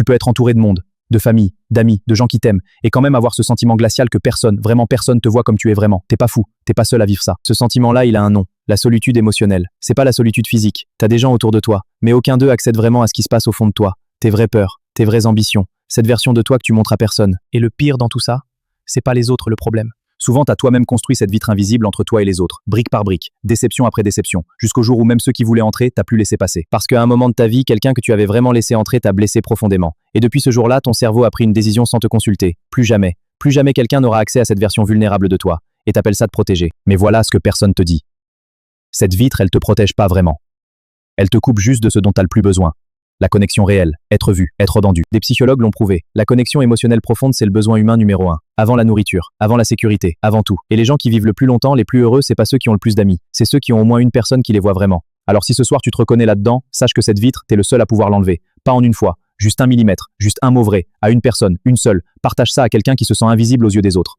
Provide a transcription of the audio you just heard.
Tu peux être entouré de monde, de famille, d'amis, de gens qui t'aiment, et quand même avoir ce sentiment glacial que personne, vraiment personne te voit comme tu es vraiment. T'es pas fou, t'es pas seul à vivre ça. Ce sentiment-là, il a un nom, la solitude émotionnelle. C'est pas la solitude physique, t'as des gens autour de toi, mais aucun d'eux accède vraiment à ce qui se passe au fond de toi. Tes vraies peurs, tes vraies ambitions, cette version de toi que tu montres à personne. Et le pire dans tout ça, c'est pas les autres le problème. Souvent, t'as toi-même construit cette vitre invisible entre toi et les autres, brique par brique, déception après déception, jusqu'au jour où même ceux qui voulaient entrer, t'as plus laissé passer. Parce qu'à un moment de ta vie, quelqu'un que tu avais vraiment laissé entrer t'a blessé profondément. Et depuis ce jour-là, ton cerveau a pris une décision sans te consulter. Plus jamais quelqu'un n'aura accès à cette version vulnérable de toi. Et t'appelles ça de protéger. Mais voilà ce que personne te dit. Cette vitre, elle te protège pas vraiment. Elle te coupe juste de ce dont t'as le plus besoin. La connexion réelle, être vu, être entendu. Des psychologues l'ont prouvé. La connexion émotionnelle profonde, c'est le besoin humain numéro 1. Avant la nourriture, avant la sécurité, avant tout. Et les gens qui vivent le plus longtemps, les plus heureux, c'est pas ceux qui ont le plus d'amis. C'est ceux qui ont au moins une personne qui les voit vraiment. Alors si ce soir tu te reconnais là-dedans, sache que cette vitre, t'es le seul à pouvoir l'enlever. Pas en une fois, juste 1 millimètre, juste un mot vrai, à une personne, une seule. Partage ça à quelqu'un qui se sent invisible aux yeux des autres.